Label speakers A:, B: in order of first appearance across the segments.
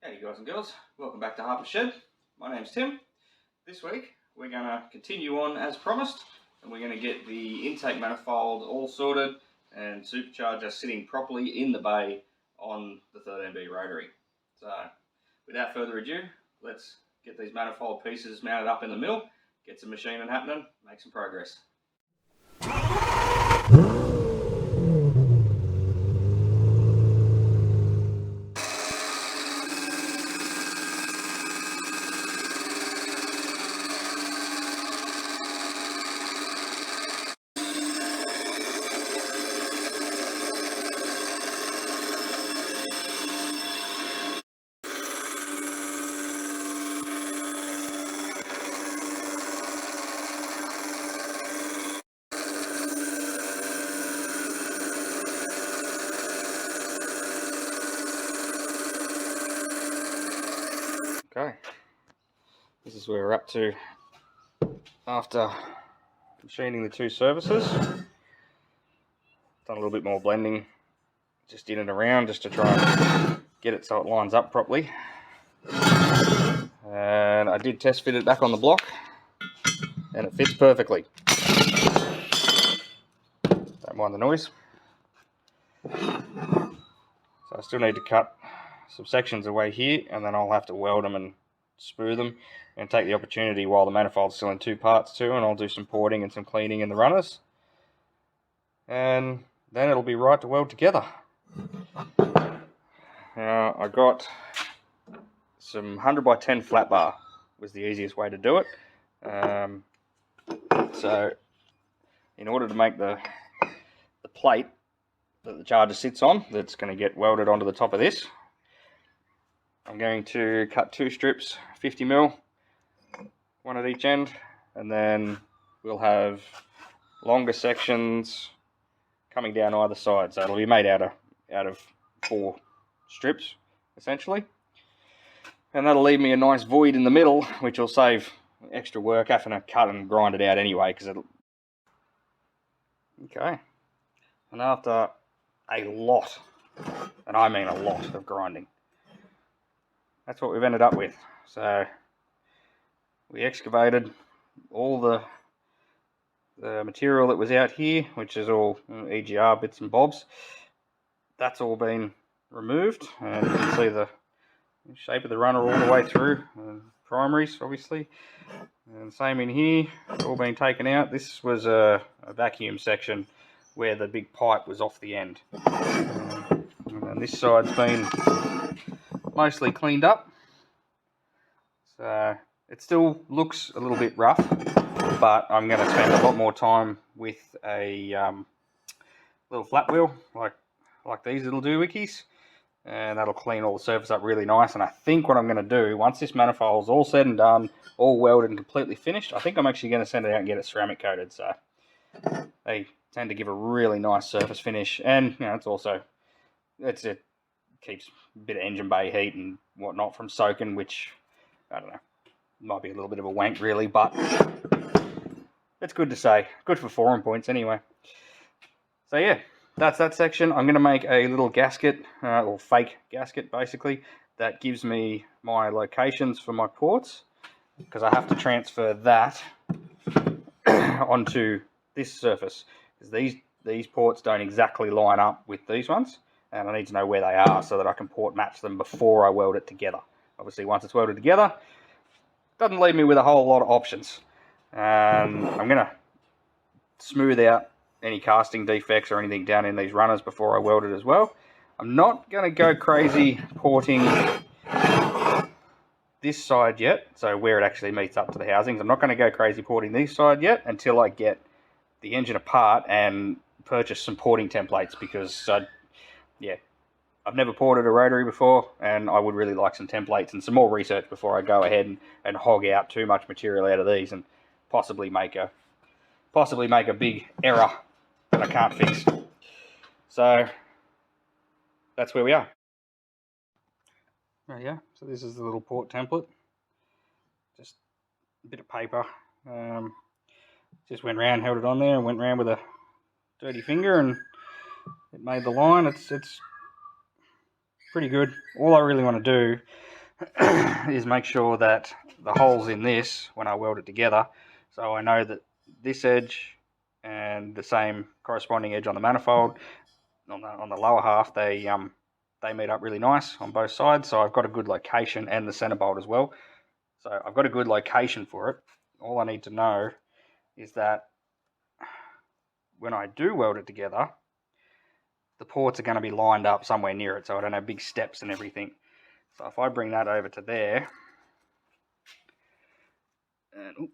A: Hey guys and girls, welcome back to Harper's Shed. My name's Tim. This week we're going to continue on as promised, and we're going to get the intake manifold all sorted and supercharger sitting properly in the bay on the 13B rotary. So without further ado, let's get these manifold pieces mounted up in the mill, get some machining happening, make some progress. Okay, this is where we're up to after machining the two surfaces. Done a little bit more blending just in and around just to try and get it so it lines up properly. And I did test fit it back on the block and it fits perfectly. Don't mind the noise. So I still need to cut some sections away here, and then I'll have to weld them and sprue them and take the opportunity while the manifold's still in two parts too, and I'll do some porting and some cleaning in the runners, and then it'll be right to weld together. Now I got some 100x10 flat bar was the easiest way to do it. So in order to make the plate that the charger sits on, that's going to get welded onto the top of this, I'm going to cut two strips, 50mm, one at each end, and then we'll have longer sections coming down either side. So it'll be made out of 4 strips, essentially. And that'll leave me a nice void in the middle, which will save extra work having to cut and grind it out anyway, because it'll... Okay. And after a lot, and I mean a lot of grinding, that's what we've ended up with. So we excavated all the material that was out here, which is all EGR bits and bobs. That's all been removed, and you can see the shape of the runner all the way through, primaries obviously, and same in here, all been taken out. This was a vacuum section where the big pipe was off the end, and this side's been mostly cleaned up. So it still looks a little bit rough, but I'm going to spend a lot more time with a little flat wheel like these little doohickeys, and that'll clean all the surface up really nice. And I think what I'm going to do, once this manifold's all said and done, all welded and completely finished, I think I'm actually going to send it out and get it ceramic coated. So they tend to give a really nice surface finish, and you know, it keeps a bit of engine bay heat and whatnot from soaking, which, I don't know, might be a little bit of a wank really, but it's good to say. Good for forum points anyway. So yeah, that's that section. I'm going to make a little gasket, or fake gasket basically, that gives me my locations for my ports, because I have to transfer that onto this surface, because these ports don't exactly line up with these ones, and I need to know where they are so that I can port match them before I weld it together. Obviously once it's welded together, it doesn't leave me with a whole lot of options. I'm going to smooth out any casting defects or anything down in these runners before I weld it as well. I'm not going to go crazy porting this side yet, so where it actually meets up to the housings. I'm not going to go crazy porting this side yet until I get the engine apart and purchase some porting templates, because yeah, I've never ported a rotary before, and I would really like some templates and some more research before I go ahead and hog out too much material out of these and possibly make a big error that I can't fix. So that's where we are. There you go. So this is the little port template. Just a bit of paper. Just went round, held it on there, and went round with a dirty finger, and it made the line. It's pretty good. All I really want to do is make sure that the holes in this, when I weld it together, so I know that this edge and the same corresponding edge on the manifold on the lower half, they meet up really nice on both sides. So I've got a good location, and the center bolt as well. So I've got a good location for it. All I need to know is that when I do weld it together, the ports are going to be lined up somewhere near it, so I don't have big steps and everything. So if I bring that over to there, and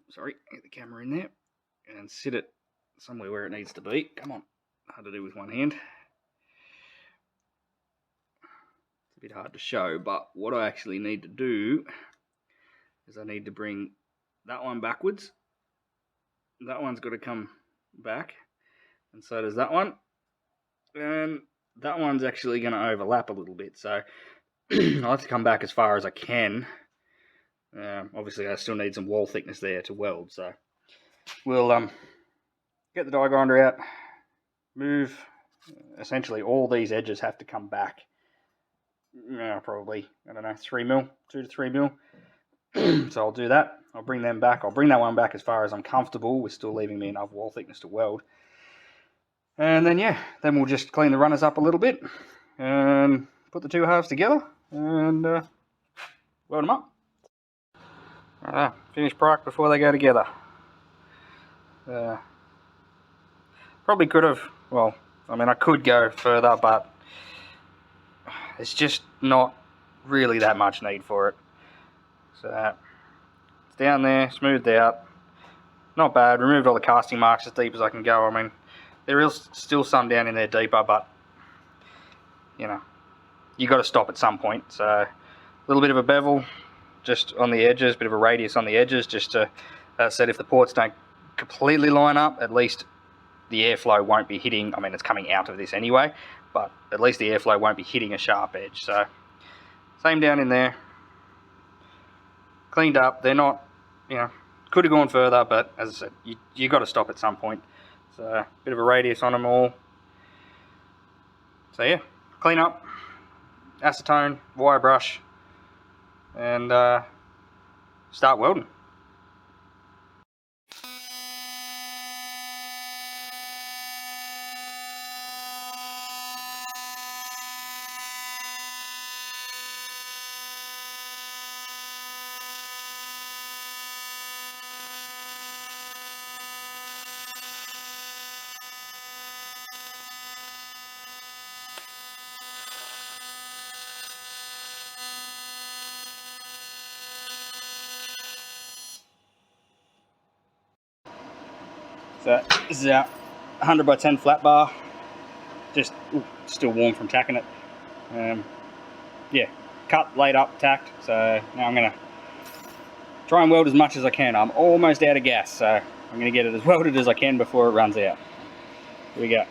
A: get the camera in there, and sit it somewhere where it needs to be. Come on, hard to do with one hand. It's a bit hard to show, but what I actually need to do is I need to bring that one backwards. That one's got to come back, and so does that one. And that one's actually going to overlap a little bit, so I'll have to come back as far as I can. Obviously I still need some wall thickness there to weld, so we'll get the die grinder out, move, essentially all these edges have to come back, probably, I don't know, 3 mil, 2 to 3 mil. So I'll do that, I'll bring them back, I'll bring that one back as far as I'm comfortable with, still leaving me enough wall thickness to weld. And then then we'll just clean the runners up a little bit, and put the two halves together, and weld them up. Finish product before they go together. Probably could have, well, I mean I could go further, but it's just not really that much need for it. So it's down there, smoothed out, not bad. Removed all the casting marks as deep as I can go. I mean, there is still some down in there deeper, but you got to stop at some point. So a little bit of a bevel just on the edges, bit of a radius on the edges, just to said if the ports don't completely line up, at least the airflow won't be hitting, I mean it's coming out of this anyway, but at least the airflow won't be hitting a sharp edge. So same down in there, cleaned up. They're not, could have gone further, but as I said, you got to stop at some point. So a bit of a radius on them all. So yeah, clean up, acetone, wire brush, and start welding. So this is our 100 by 10 flat bar, just still warm from tacking it. Yeah, cut, laid up, tacked. So now I'm going to try and weld as much as I can. I'm almost out of gas, so I'm going to get it as welded as I can before it runs out. Here we go.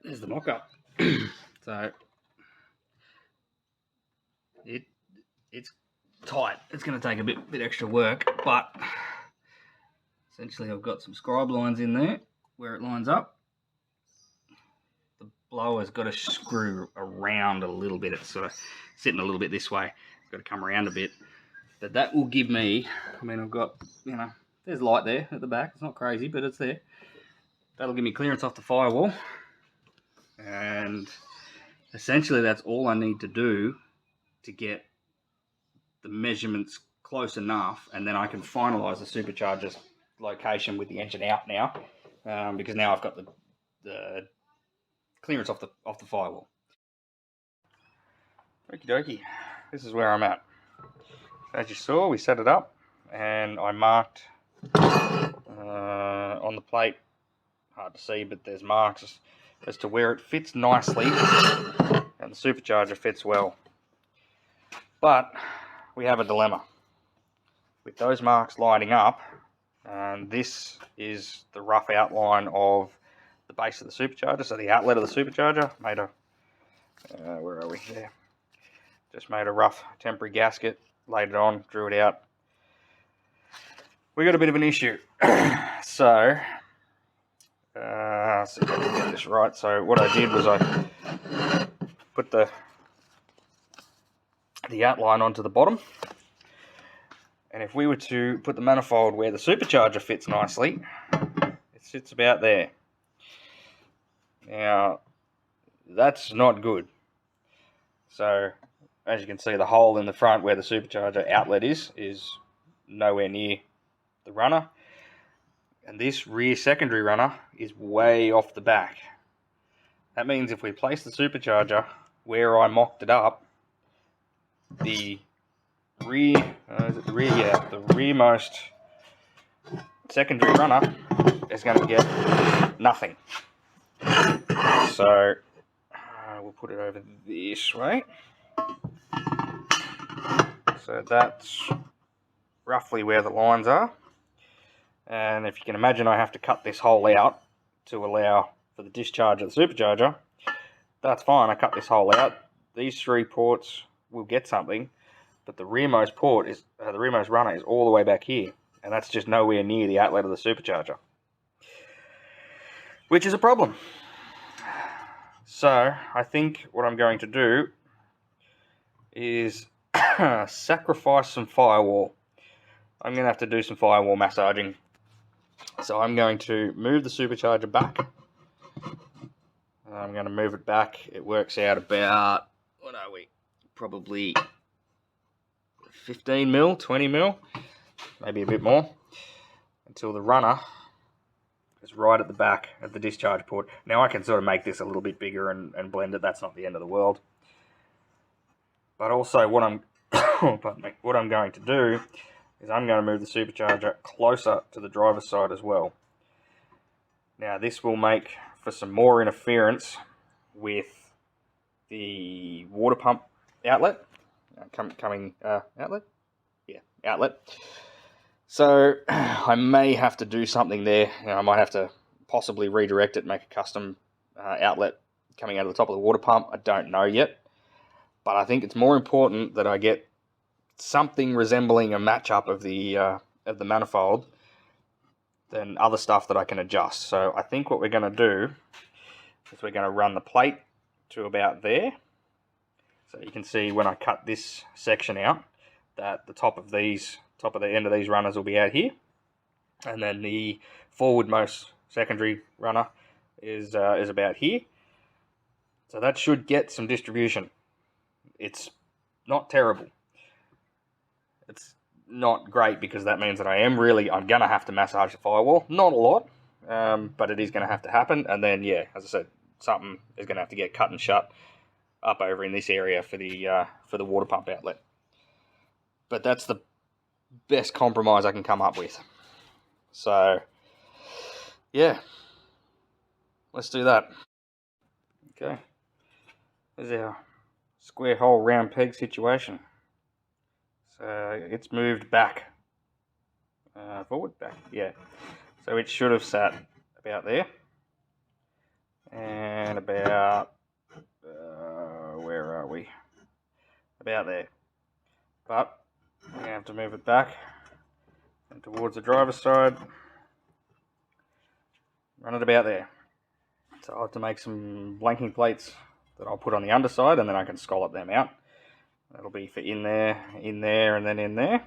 A: There's the mock-up. So it's tight. It's going to take a bit extra work, but essentially I've got some scribe lines in there where it lines up. The blower's got to screw around a little bit. It's sort of sitting a little bit this way. It's got to come around a bit. But that will give me, I mean, I've got, there's light there at the back. It's not crazy, but it's there. That'll give me clearance off the firewall. And essentially that's all I need to do to get the measurements close enough, and then I can finalize the supercharger's location with the engine out now, because now I've got the clearance off the firewall. Okie dokie, this is where I'm at. As you saw, we set it up, and I marked on the plate, hard to see, but there's marks as to where it fits nicely and the supercharger fits well. But we have a dilemma. With those marks lining up, and this is the rough outline of the base of the supercharger, so the outlet of the supercharger. Made a, where are we? There. Just made a rough temporary gasket, laid it on, drew it out. We got a bit of an issue. So, let's see if I can get this right. So what I did was I put the outline onto the bottom. And if we were to put the manifold where the supercharger fits nicely, it sits about there. Now, that's not good. So, as you can see, the hole in the front where the supercharger outlet is nowhere near the runner. And this rear secondary runner is way off the back. That means if we place the supercharger where I mocked it up, the rearmost secondary runner is going to get nothing. So we'll put it over this way. So that's roughly where the lines are. And if you can imagine, I have to cut this hole out to allow for the discharge of the supercharger. That's fine, I cut this hole out. These 3 ports will get something, but the rearmost port is the rearmost runner is all the way back here, and that's just nowhere near the outlet of the supercharger, which is a problem. So I think what I'm going to do is sacrifice some firewall. I'm going to have to do some firewall massaging. So I'm going to move the supercharger back. I'm going to move it back. It works out about, what are we, probably 15 mil, 20 mil, maybe a bit more, until the runner is right at the back of the discharge port. Now I can sort of make this a little bit bigger and blend it. That's not the end of the world. But also what I'm what I'm going to do is I'm going to move the supercharger closer to the driver's side as well. Now this will make for some more interference with the water pump outlet. Outlet. So I may have to do something there. I might have to possibly redirect it, make a custom outlet coming out of the top of the water pump. I don't know yet. But I think it's more important that I get something resembling a matchup of the manifold than other stuff that I can adjust. So I think what we're going to do is we're going to run the plate to about there. So you can see when I cut this section out that the top of the end of these runners will be out here, and then the forwardmost secondary runner is about here. So that should get some distribution. It's not terrible. It's not great because that means that I'm going to have to massage the firewall. Not a lot, but it is going to have to happen. And then, yeah, as I said, something is going to have to get cut and shut up over in this area for the water pump outlet. But that's the best compromise I can come up with. So, yeah, let's do that. Okay, there's our square hole round peg situation. So it's moved back, forward, back, yeah. So it should have sat about there, and about, where are we? About there. But I'm going to have to move it back and towards the driver's side, run it about there. So I'll have to make some blanking plates that I'll put on the underside, and then I can scallop them out. That'll be for in there, and then in there.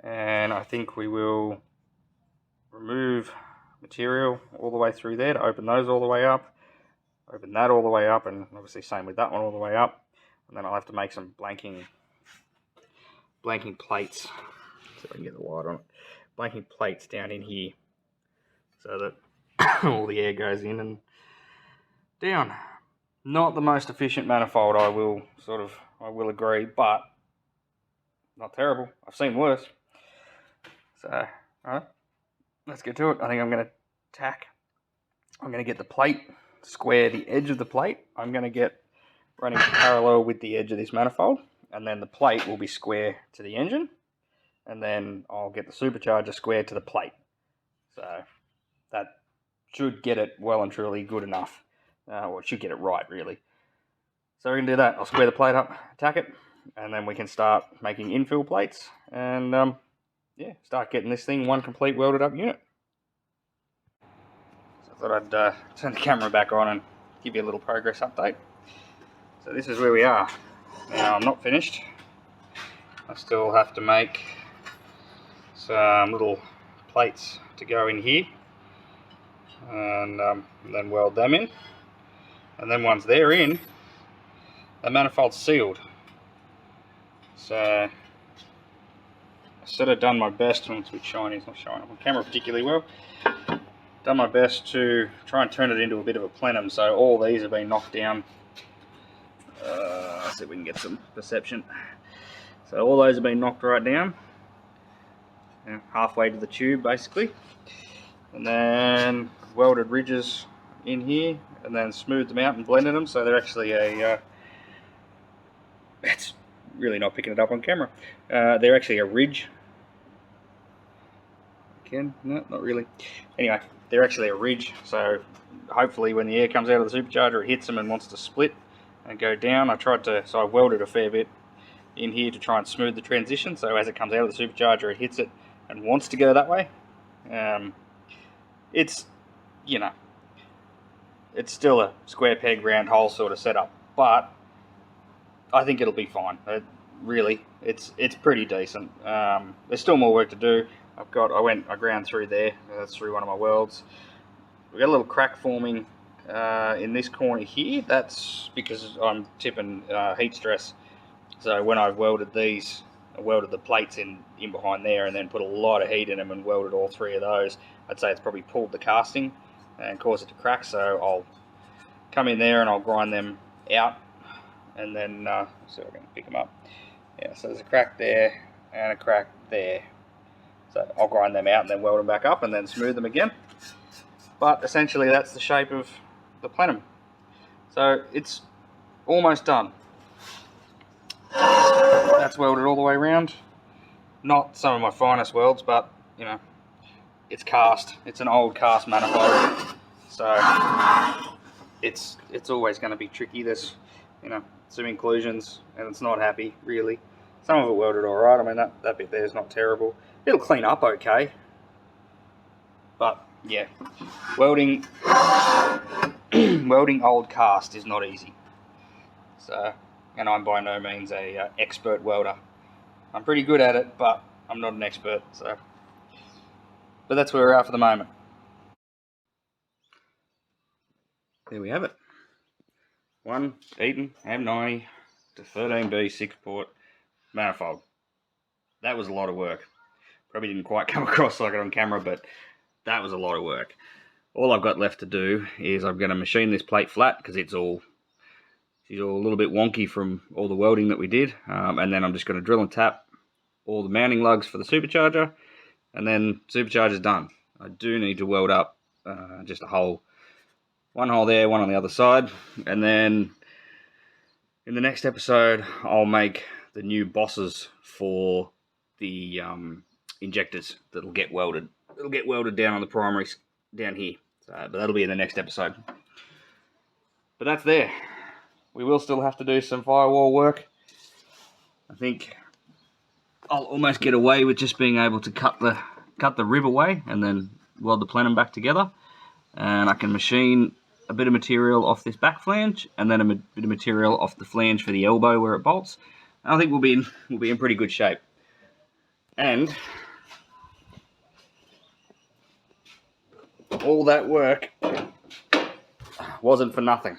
A: And I think we will remove material all the way through there to open those all the way up, open that all the way up, and obviously same with that one all the way up. And then I'll have to make some blanking plates, so I can get the light on it. Blanking plates down in here, so that all the air goes in and down. Not the most efficient manifold, I will agree, but not terrible. I've seen worse. So, alright, let's get to it. I think I'm going to get the plate square the edge of the plate, I'm going to get running parallel with the edge of this manifold, and then the plate will be square to the engine, and then I'll get the supercharger square to the plate. So that should get it well and truly good enough, or it should get it right really. So we're going to do that. I'll square the plate up, tack it, and then we can start making infill plates, and yeah, start getting this thing one complete welded up unit. So I thought I'd turn the camera back on and give you a little progress update. So this is where we are. Now I'm not finished. I still have to make some little plates to go in here, and then weld them in. And then once they're in, the manifold's sealed. So I sort of done my best. It's a bit shiny, it's not showing up on camera particularly well. Done my best to try and turn it into a bit of a plenum, so all these have been knocked down. Let's see if we can get some perception. So all those have been knocked right down, halfway to the tube basically, and then welded ridges in here, and then smoothed them out and blended them so they're actually a it's really not picking it up on camera. They're actually a ridge. Again, no, not really. Anyway, they're actually a ridge, so hopefully when the air comes out of the supercharger it hits them and wants to split and go down. So I welded a fair bit in here to try and smooth the transition, so as it comes out of the supercharger it hits it and wants to go that way. It's, you know, it's still a square peg round hole sort of setup, but I think it'll be fine. Really, it's pretty decent. There's still more work to do. I ground through there. That's through one of my welds. We've got a little crack forming in this corner here. That's because I'm tipping heat stress. So when I welded these, I welded the plates in behind there, and then put a lot of heat in them and welded all three of those. I'd say it's probably pulled the casting and caused it to crack. So I'll come in there and I'll grind them out, and then see if I can pick them up. Yeah, so there's a crack there and a crack there. So I'll grind them out and then weld them back up and then smooth them again. But essentially that's the shape of the plenum. So it's almost done. That's welded all the way around. Not some of my finest welds, but you know, it's cast. It's an old cast manifold. So it's always going to be tricky. There's, you know, some inclusions and it's not happy really. Some of it welded alright. I mean that bit there is not terrible. It'll clean up okay, but yeah, welding welding old cast is not easy. So, and I'm by no means a expert welder. I'm pretty good at it, but I'm not an expert. So, but that's where we're at for the moment. There we have it. One Eton M90 to 13B 6-port manifold. That was a lot of work. Probably didn't quite come across like it on camera, but that was a lot of work. All I've got left to do is I'm going to machine this plate flat because she's all a little bit wonky from all the welding that we did, and then I'm just going to drill and tap all the mounting lugs for the supercharger, and then supercharger's done. I do need to weld up just a hole, one hole there, one on the other side, and then in the next episode I'll make the new bosses for the injectors that'll get welded. It'll get welded down on the primaries down here. So, but that'll be in the next episode. But that's there. We will still have to do some firewall work. I think I'll almost get away with just being able to cut the rib away and then weld the plenum back together. And I can machine a bit of material off this back flange and then a bit of material off the flange for the elbow where it bolts. And I think we'll be in pretty good shape. And all that work wasn't for nothing.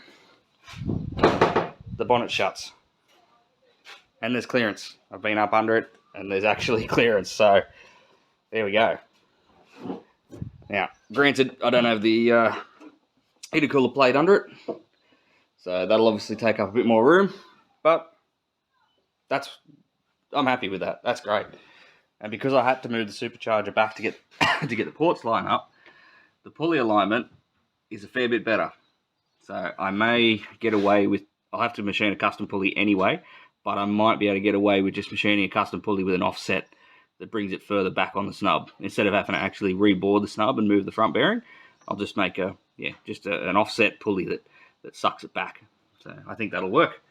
A: The bonnet shuts. And there's clearance. I've been up under it and there's actually clearance. So there we go. Now, granted, I don't have the heater cooler plate under it. So that'll obviously take up a bit more room. But I'm happy with that. That's great. And because I had to move the supercharger back to get the ports line up, the pulley alignment is a fair bit better. So I may get away with, I'll have to machine a custom pulley anyway, but I might be able to get away with just machining a custom pulley with an offset that brings it further back on the snub. Instead of having to actually rebore the snub and move the front bearing, I'll just make an offset pulley that sucks it back. So I think that'll work.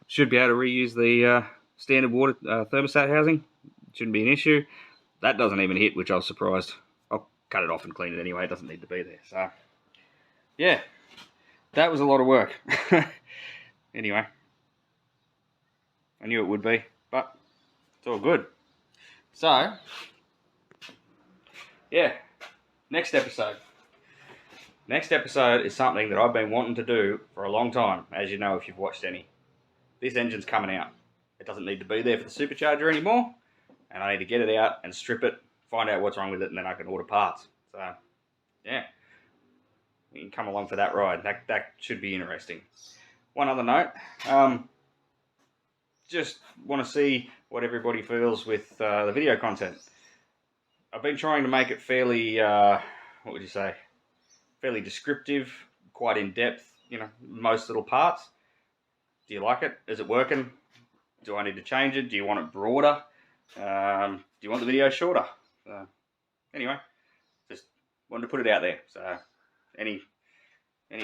A: Should be able to reuse the standard water thermostat housing. Shouldn't be an issue. That doesn't even hit, which I was surprised. I'll cut it off and clean it anyway. It doesn't need to be there. So yeah, that was a lot of work. Anyway, I knew it would be, but it's all good. So, yeah, next episode. Next episode is something that I've been wanting to do for a long time, as you know if you've watched any. This engine's coming out. It doesn't need to be there for the supercharger anymore, and I need to get it out and strip it, find out what's wrong with it, and then I can order parts. So, yeah, you can come along for that ride. That should be interesting. One other note, just want to see what everybody feels with the video content. I've been trying to make it fairly, what would you say, fairly descriptive, quite in-depth, you know, most little parts. Do you like it? Is it working? Do I need to change it? Do you want it broader? Do you want the video shorter? Anyway, just wanted to put it out there. So any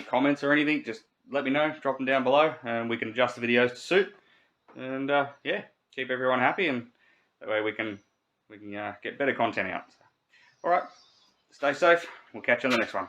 A: comments or anything, just let me know, drop them down below, and we can adjust the videos to suit. And yeah, keep everyone happy, and that way we can get better content out. So, all right, stay safe. We'll catch you on the next one.